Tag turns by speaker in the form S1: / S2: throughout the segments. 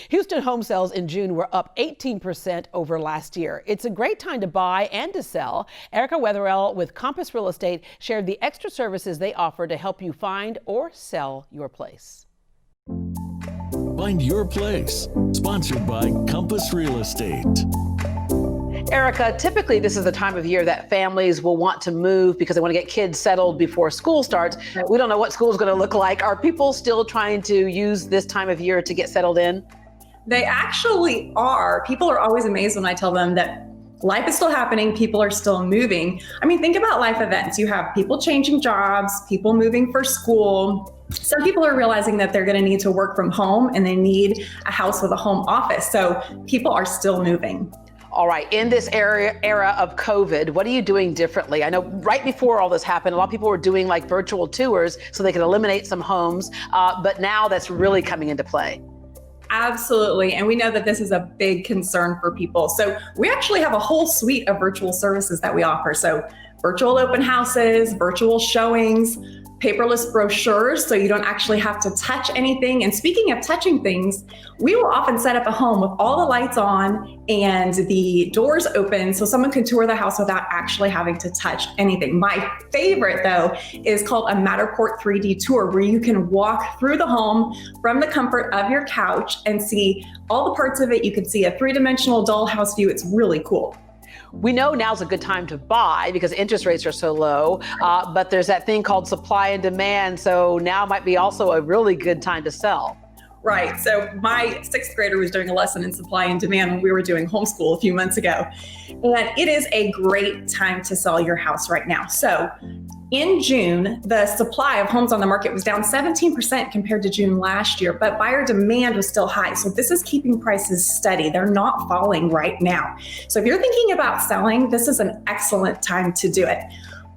S1: Houston home sales in June were up 18% over last year. It's a great time to buy and to sell. Erica Wetherell with Compass Real Estate shared the extra services they offer to help you find or sell your place.
S2: Find your place. Sponsored by Compass Real Estate.
S1: Erica, typically this is the time of year that families will want to move because they want to get kids settled before school starts. We don't know what school is going to look like. Are people still trying to use this time of year to get settled in?
S3: They actually are. People are always amazed when I tell them that life is still happening, people are still moving. I mean, think about life events. You have people changing jobs, people moving for school. Some people are realizing that they're going to need to work from home and they need a house with a home office. So people are still moving.
S1: All right, in this era of COVID, what are you doing differently? I know right before all this happened, a lot of people were doing like virtual tours so they could eliminate some homes, but now that's really coming into play.
S3: Absolutely. And we know that this is a big concern for people. So we actually have a whole suite of virtual services that we offer. So virtual open houses, virtual showings, paperless brochures, so you don't actually have to touch anything. And speaking of touching things, we will often set up a home with all the lights on and the doors open so someone can tour the house without actually having to touch anything. My favorite, though, is called a Matterport 3D tour, where you can walk through the home from the comfort of your couch and see all the parts of it. You can see a three-dimensional dollhouse view. It's really cool.
S1: We know now's a good time to buy because interest rates are so low, but there's that thing called supply and demand. So now might be also a really good time to sell.
S3: Right. So my sixth grader was doing a lesson in supply and demand when we were doing homeschool a few months ago. And it is a great time to sell your house right now. So in June, the supply of homes on the market was down 17% compared to June last year, but buyer demand was still high. So this is keeping prices steady. They're not falling right now. So if you're thinking about selling, this is an excellent time to do it.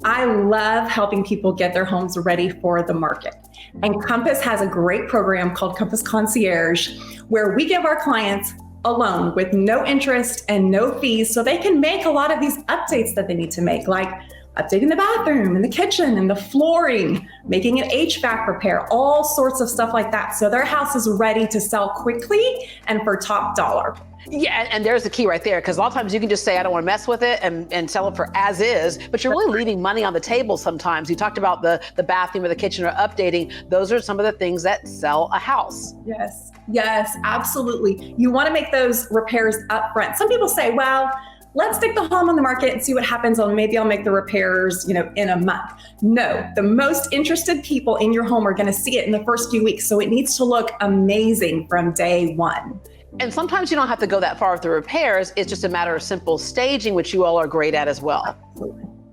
S3: I love helping people get their homes ready for the market. And Compass has a great program called Compass Concierge, where we give our clients a loan with no interest and no fees so they can make a lot of these updates that they need to make, like updating the bathroom and the kitchen and the flooring, making an HVAC repair, all sorts of stuff like that. So their house is ready to sell quickly and for top dollar.
S1: Yeah, and there's the key right there, because a lot of times you can just say, I don't want to mess with it and sell it for as is, but you're really leaving money on the table sometimes. You talked about the bathroom or the kitchen or updating. Those are some of the things that sell a house.
S3: Yes, absolutely. You want to make those repairs up front. Some people say, well, let's stick the home on the market and see what happens. Maybe I'll make the repairs, in a month. No, the most interested people in your home are going to see it in the first few weeks. So it needs to look amazing from day one.
S1: And sometimes you don't have to go that far with the repairs. It's just a matter of simple staging, which you all are great at as well.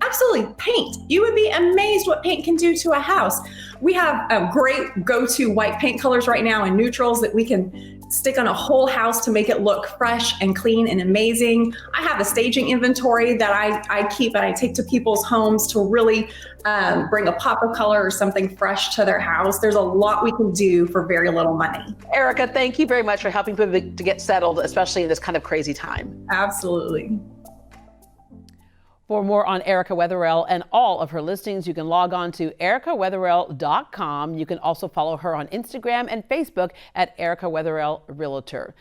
S3: Absolutely. Paint. You would be amazed what paint can do to a house. We have a great go-to white paint colors right now and neutrals that we can stick on a whole house to make it look fresh and clean and amazing. I have a staging inventory that I keep and I take to people's homes to really bring a pop of color or something fresh to their house. There's a lot we can do for very little money.
S1: Erica, thank you very much for helping people to get settled, especially in this kind of crazy time.
S3: Absolutely.
S1: For more on Erica Wetherell and all of her listings, you can log on to ericawetherell.com. You can also follow her on Instagram and Facebook at Erica Wetherell Realtor.